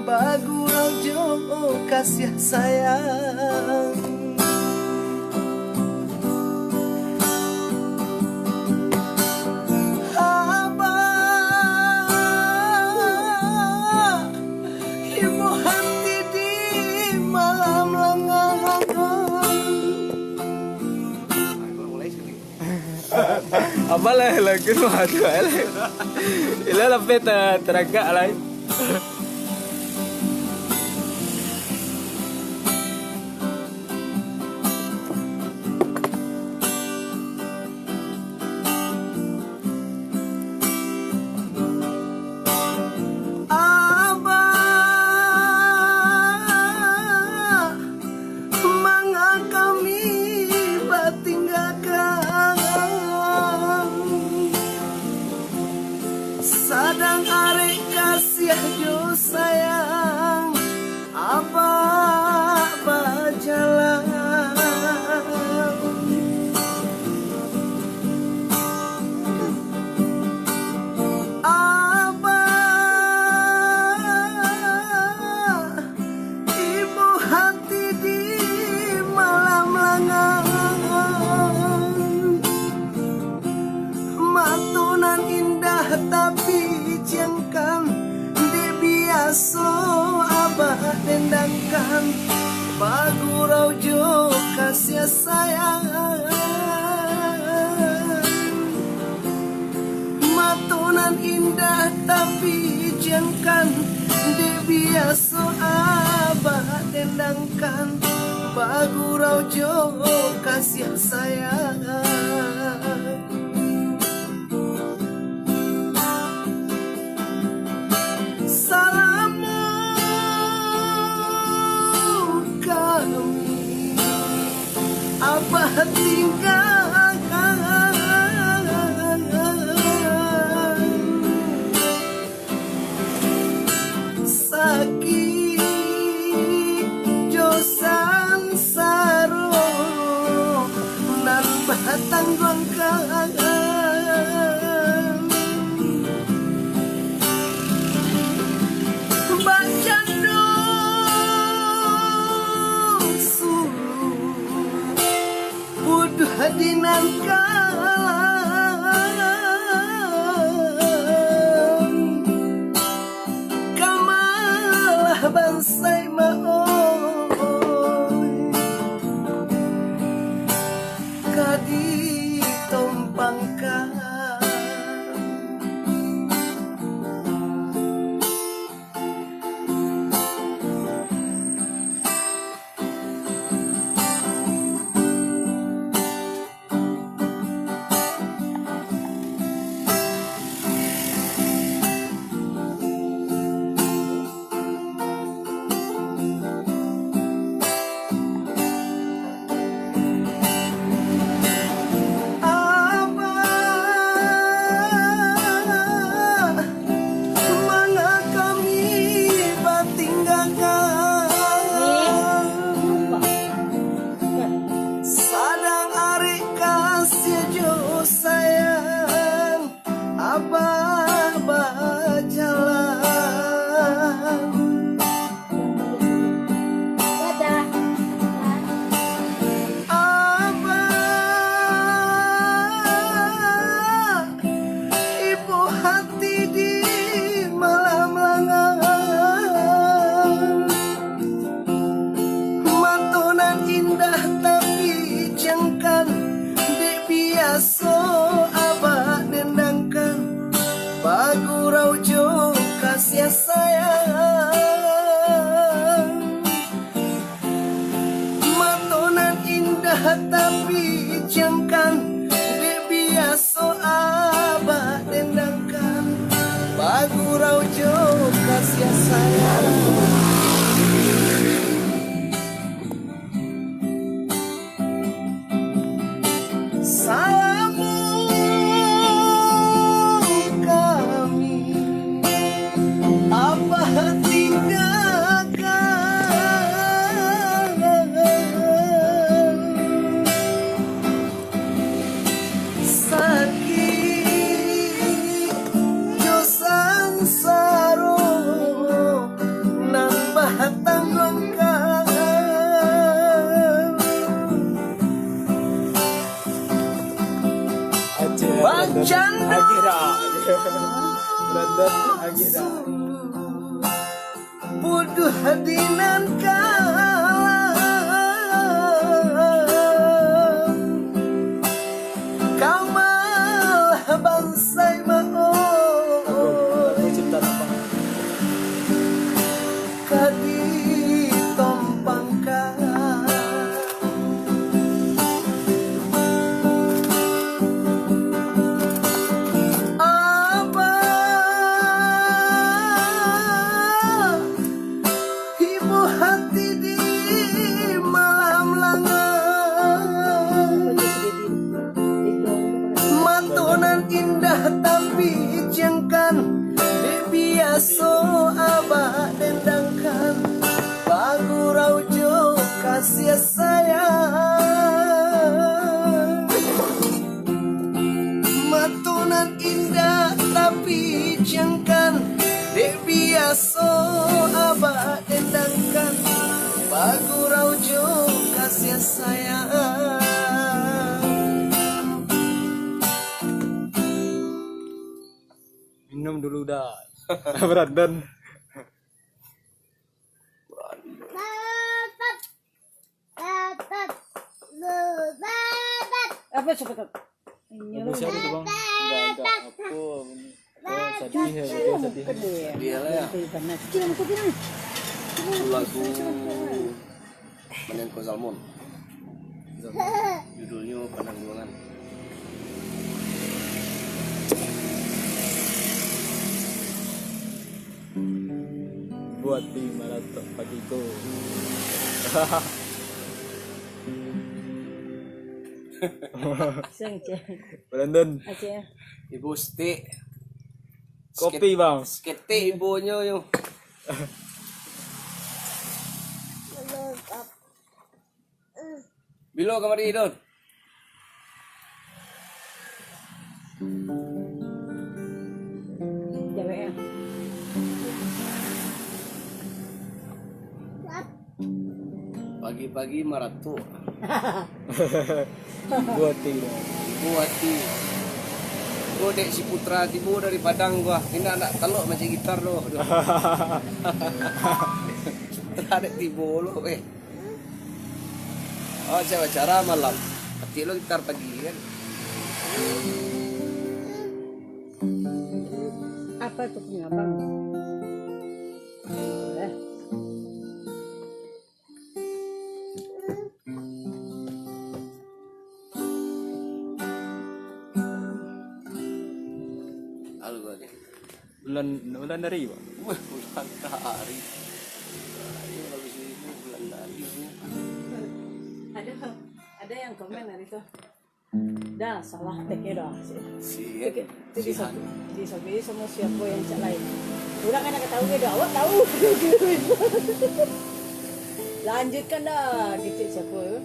bagurau jo kasih sayang. Apa lah lagu tu ada lah. Ila lebih teragak lah. Sadang arek kasih jo sayang apa bajalan apa ibu hati di malam lengang matunan indah tapi jengkan di biasa abah dendangkan bagurau jo kasih sayang matunan indah tapi jengkan di biasa abah dendangkan bagurau jo kasih sayang. Abah tinggalkan sakit josan saro nan batang gongkan baca dinangkan kamalah bansai maoy kadi tompangkan sayang matonan indah tapi jangkan di biasa abah dendangkan bagurau jo kasih sayang. Sakit jo sansara Brandon lagi dah. Bodoh hadinan kala kau malah bansai Aku cipta apa? kadi tompangkan Abah ibu hati di malam langat matunan indah tapi jengkan biasa abah dendangkan bagu raujo kasih sayang matunan indah tapi jengkan biasa abah dendangkan bagu raujo kasih sayang. Minum dulu dah. Brandon. Apa coba kak? Ibu siapa itu bang? Enggak aku. Oh, sedih ya, betul sedih. Dia lah ya lagu Menenko Salmon judulnya Padang Buangan. Buat di maraton pagiku. Sang cek. Brandon, Aceh. Ibu Sti kopi bang. skete ibunya yo. Bilo kamari Don. Jawa ya. Pagi-pagi maratu. Buat di. Ibu hati. Gua dek si putra tibu dari Padang gua. Ini anak telok macam gitar loh. Putra dek tibu lo Oh, saya acara malam. Hati lo gitar pagi kan. Apa itu punya abang? Eh. Halo gua deh. Bulan dari bang. Wah, bulan hari. Ayo habis ini bulan hari. Ada yang komen hari itu. Dah salah teknya dah. Si Di sabi semua siapa yang cak lain. Udah kan tahu ya dah. Awak tahu. Lanjutkan dah. Gitu siapa?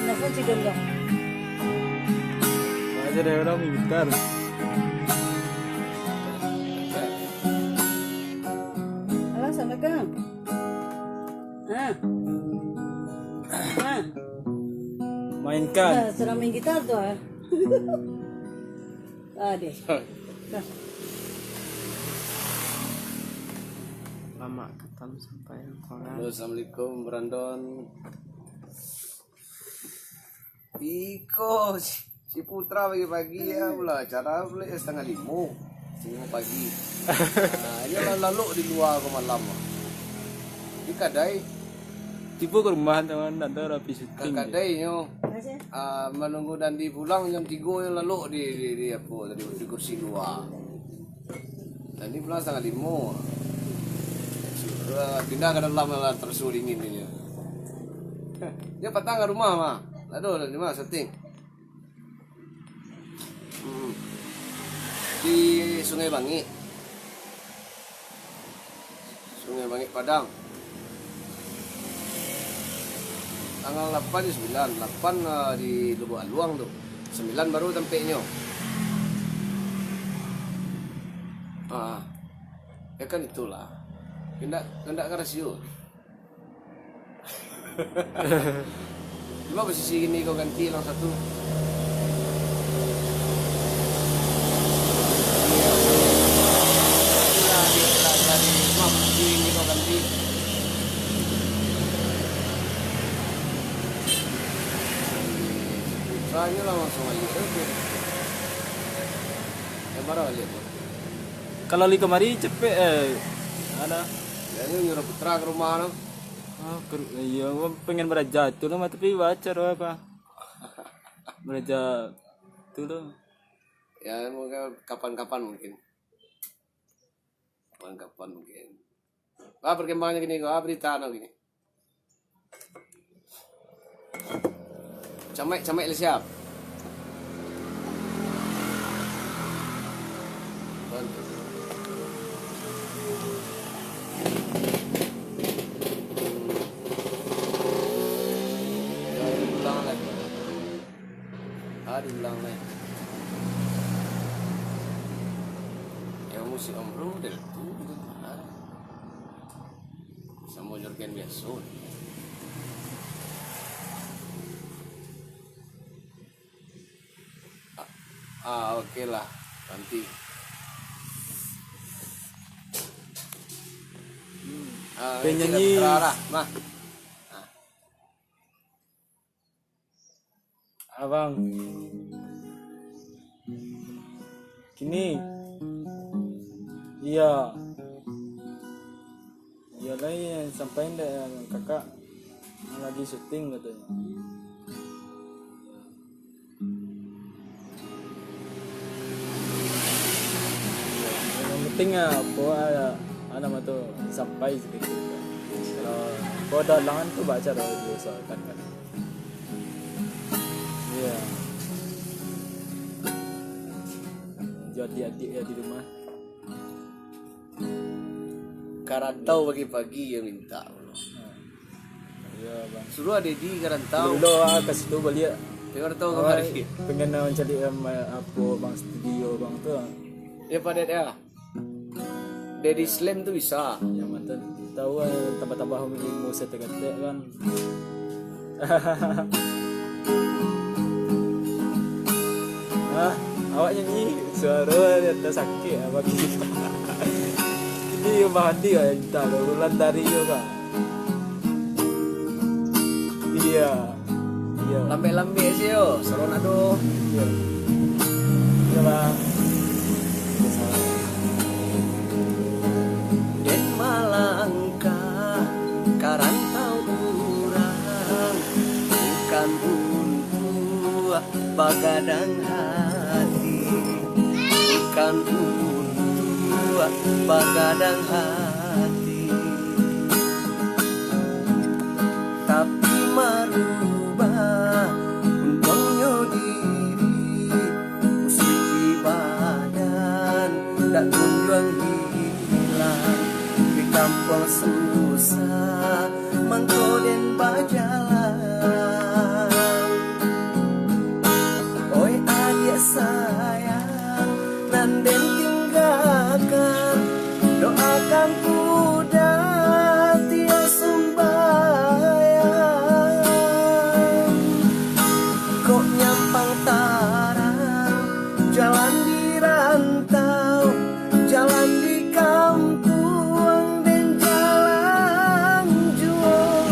Nelfon si Don dong. Aja deh orang gitar. Halo, Assalamualaikum. Mainkan. Serang main gitar tuh. Deh. Lama ketemu sampai orang. Halo, Assalamualaikum Brandon. Iko si putra pagi-pagi ya pula acara boleh 4:30 pagi. Nah, ini lalu di luar ke malam. Di kadai Tiba ke rumah teman ada rapi ke syuting. kadai nyo Masih? menunggu dan pulang jam 3 yang lalu di apa tadi di kursi luar. Dan ini pulang 4:30. Pindah ke dalam terus dingin ini. Dia patang ke rumah mah. Aduh, di mana setting? Di Sungai Bangi. Sungai Bangi Padang. Tanggal 8 di 9, 8 di Lubuk Aluang tuh. 9 baru tempenya. Ya kan itulah. Kendak ke rasio. Cuma posisi ini kau ganti lang satu. Ini kau ganti. Soalnya lah langsung aja. Ya baru lihat. Kalau li kemari cepet ada. Jadi nyuruh putra ke rumah no. Iya, gua pengen belajar tuh lah, tapi baca doa apa? Belajar tuh loh. Ya mungkin kapan-kapan mungkin. Kapan mungkin. Perkembangannya gini, berita no gini. Camek le siap. Diulang lagi. Yang musik Om Bro dari itu gitu kan. Sama Jurgen biasa. Oke lah nanti. Penyanyi. Mah. Abang. Kini. Iya. Iya lah yang sampaikan dah kakak lagi syuting katanya. Yang penting apa ada tu sampai sedikit. Kalau ada langan tu baca dah biasa kan. Iya. Jadi adik ya di rumah. Karantau pagi-pagi yang minta. Iya bang. Suruh adik di karantau. Dulu kasih tu balik. Karantau kemari. Pengen mencari apa bang studio bang tu. Ya pada dia. Daddy Slam tu bisa. Yang mantan tahu tambah-tambah ilmu saya tegak-tegak kan. Awak nyanyi suara dia tak sakit abang gitu. Ini hati lah minta bulan dari juga. Iya. Iya. Lambe-lambe sih yo, Seronado. Iya. Iya bang. Den malangkah karantau urang bukan buntu bagadang hati, bukan buntu bagadang hati, tapi merubah untungnya diri musik badan tak kunjung hilang di kampung susah mengkoden bajalan. Oi adik sayang nanden tinggalkan doakan kuda tiada sumbayang. Kok nyampang tarang jalan di rantau, jalan di kampung dan jalan jual.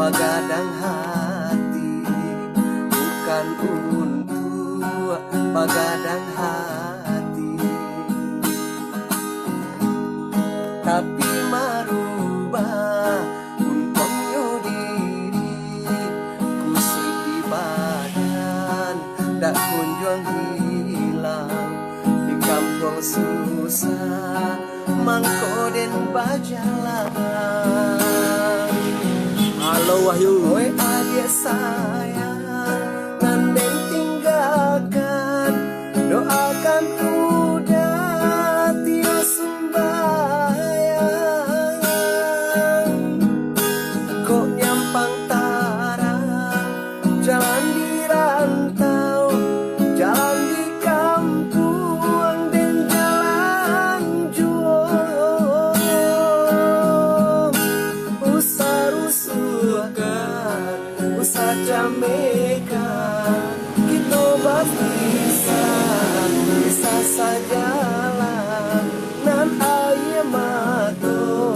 pagadang hati, bukan untuk pagadang hati, tapi marubah untungnya diri, kusui di badan dak kunjung hilang, di kampung susah mangkoden bajalan. Halo Wahyu. Oi adik sayang, nanden tinggalkan, doakan udah tiada sembahyang. Kok nyampang tarang, jalan di rantau, jalan di kampung dan jalan jual. Usah rusuhkan, usah camekan, kita bisa sajalah nan air mato,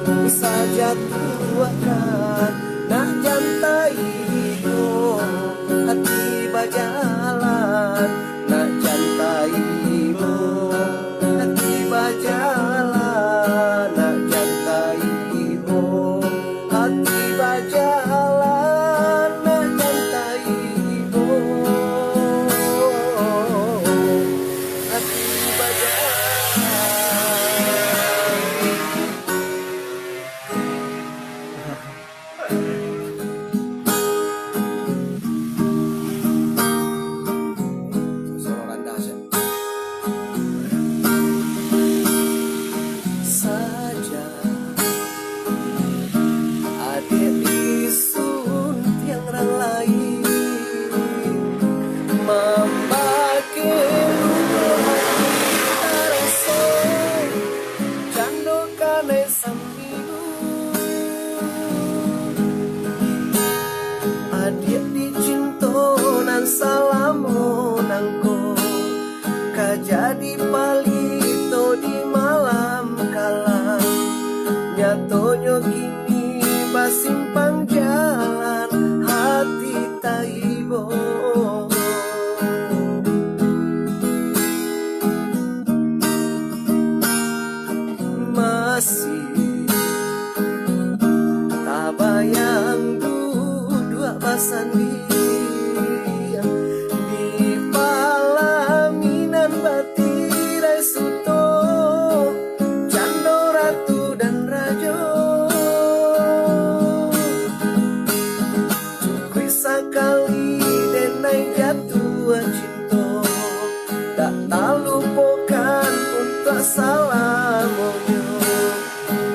bisa jatuhkan nak jantai hidup, hati bajalan nak jantai hidup, hati bajalan nak jantai hidup, hati bajalan nak jantai hidup, hati Seorang dahsyat saja adik isun yang orang lain membagi hati terasa candokan sambidu adik dicintonan salamonangko kajadi palito di malam kalam nyatonyo kini basimpang jalan hati taibo masih tak bayang dua basandi di palaminan batirai suto cando ratu dan rajo cukui sakali denai jatuh cinta tak talupokan untuk salamonyo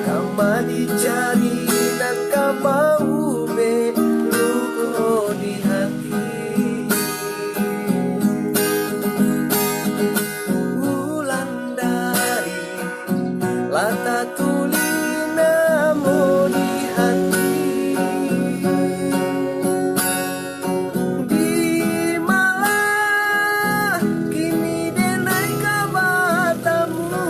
kama dicari dan kabau be luko di hati bulan dari lata tuli namo di hati di malah kini denai kabatamu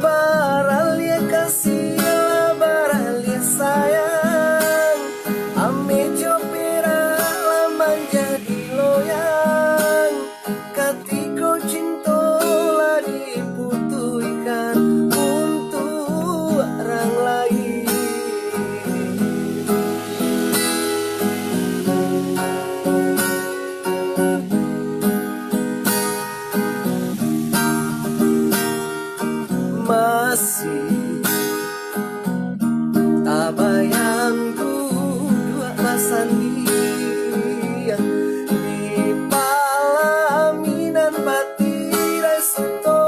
baralia kasih baralia sayang ame jopera lama jadi loyang katiko cinta lah diputuikan untuk orang lain masih tak bayang dua basandi di palaminan batirai suto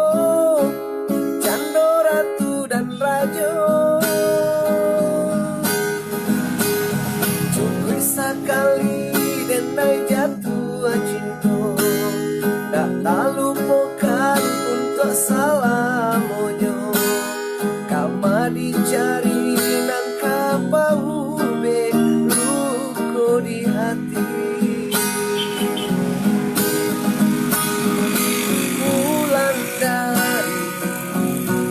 cando ratu dan rajo cukui sakali denai jatuh cinta tak talupokan untuk salamonyo kama dicari nang kapau be luko di hati bulan dari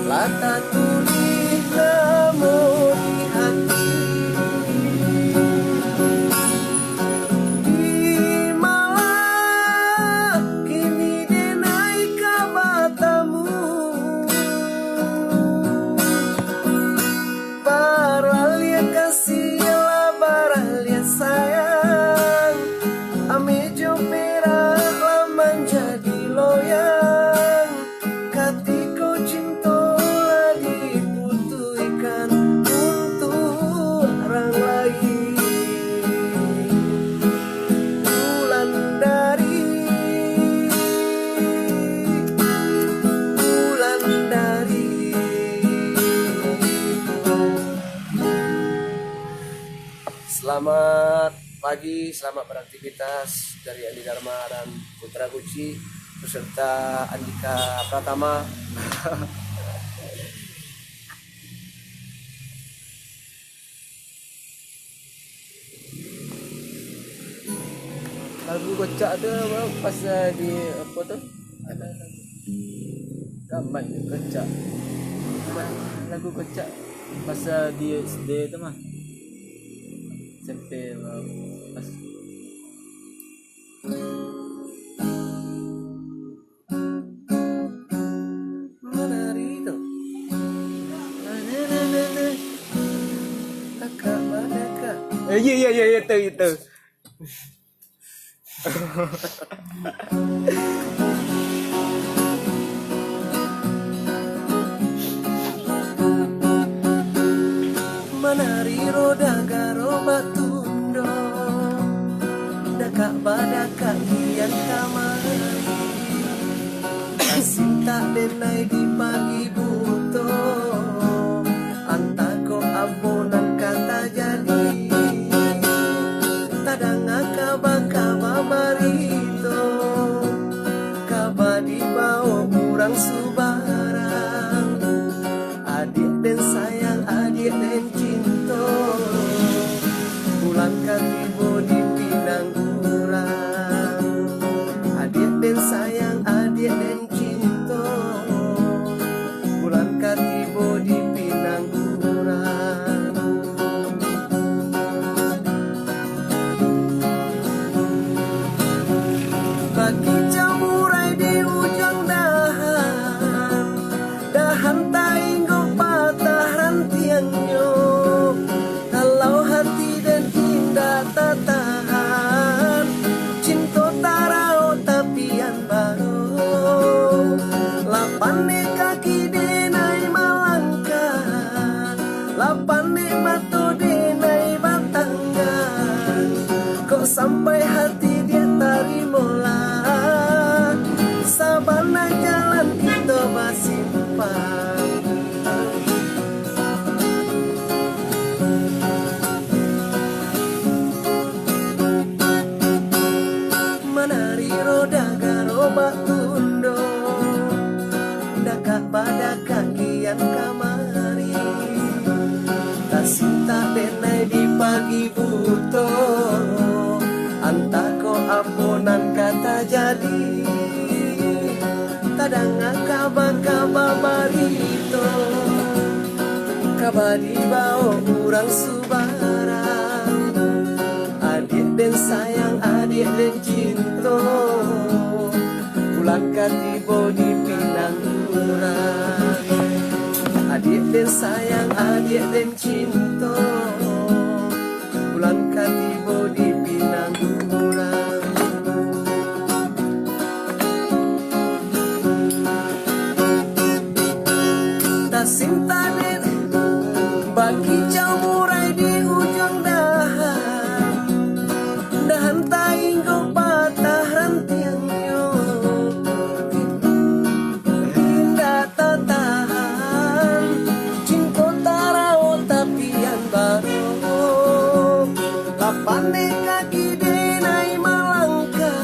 lata tuli namo Selamat pagi, selamat beraktivitas dari Andi Dharma dan Putra Guci beserta Andika Pratama. Lagu kocak tu pas di apa tu? Ada ramai kocak. Lagu kocak pas di SD tu mah. Sampai pas menari tu. Kakak badaka. Ya itu. Menari roda garo batundo dakak badaka kian kamari asinta denai di pagi buto antako abonan kata jadi tadanga kaba marito kaba di bawah kurang subarang adik dan sayang adik dan cinta bulan katibo di pinang kurang adik dan sayang adik dan cinta bulan katibo di pinang kurang bagi jamurai di ujung dahan tainggo patah rantiangnya kalau hati dan indah tak tahan cinta tarau tapian baru lapane kaki denai malangkan lapane mata denai batangan kok sampai hati dia tarimola sabana jalan kita bersimpang menari roda garo batundo dakak pada kakian kamari tasinta denai di pagi buto antako aponan kata jadi tadanga kaba marito kaba di bawah kurang subarang adik dan sayang adik dan cinta bulan katibo di pinang kurang adik dan sayang adik dan cinta bulan katibo di pinang kurang tasinta den bagi jamurai di ujung dahan tainggo patah rantiangnya indah tak tahan cinta tarau tapian baru lapane kaki denai malangka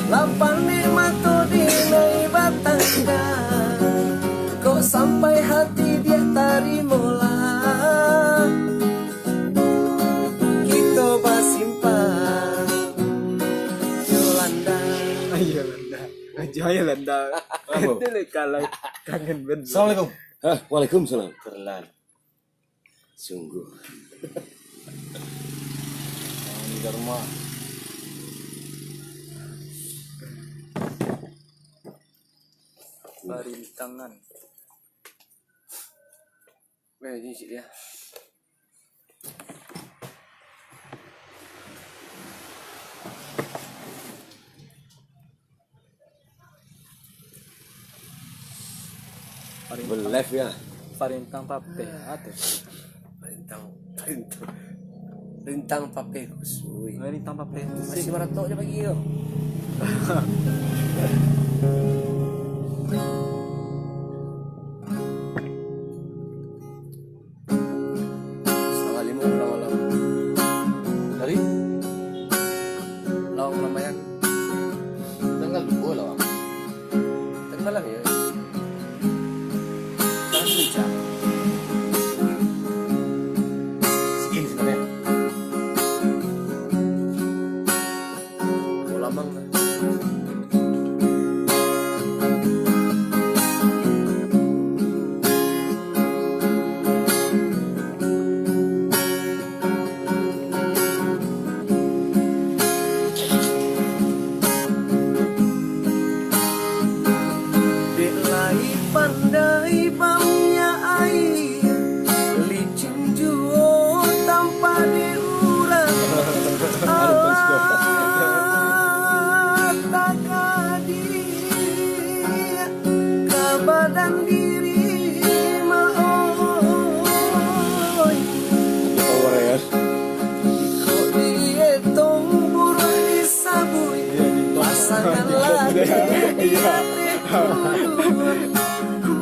lapane mato denai batangga kok sampai hati dia tarimola kita bersimpan Yolanda Yolanda itu kalau kangen bener. Assalamualaikum. Waalaikumsalam. Terlan sungguh Di Dharma. Parintangan. ini sih dia. Live ya. Parintang pape atau Rintang pape kusui. parintang pape Masih maratok dia pagi yo. Setengah 5 udah malam.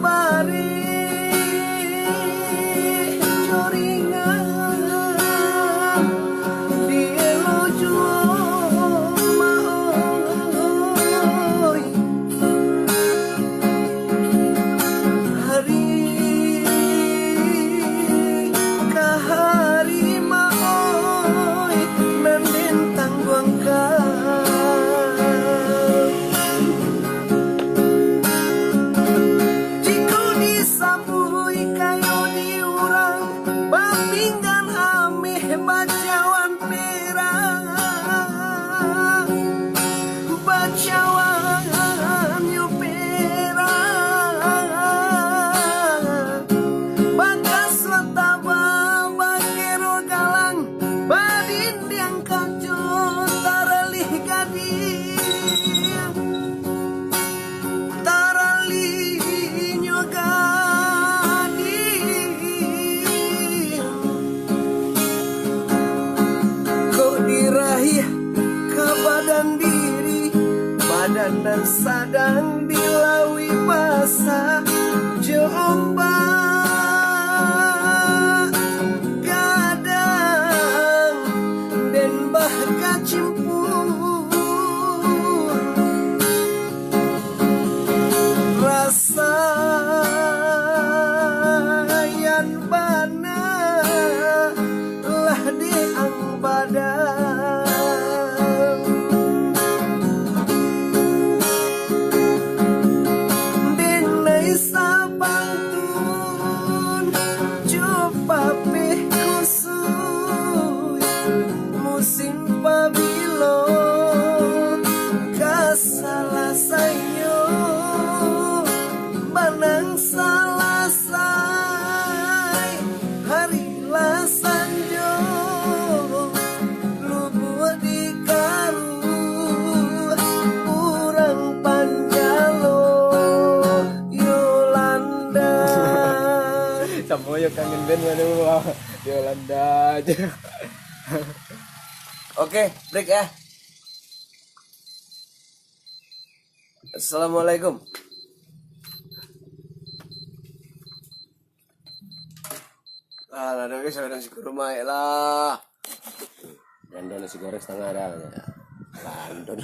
Mari joringan di elojo maoy hari kahari maoy menentang buangkan jika disambui kayo diurang babinggan ameh bacawan perang bacawan yu perang bagas lataba bakero galang badin yang kacu taralih gading taralih gading kau diraih ke badan diri badan dan sadang dilawi basah jombang gadang dan bahkan cimpur rasa yan bana lah diang badan dinay sa pantun jupa pe kusuy musim pabilo kasalah sayo banang salasay hari lasanjo lubu di karu urang panjalo Yolanda. Sama yo kangen band mana wah. Yolanda aja. Oke, break ya. Assalamualaikum. Ada guys, ada nasi kurma ya lah. Dan nasi goreng setengah ada. Landon.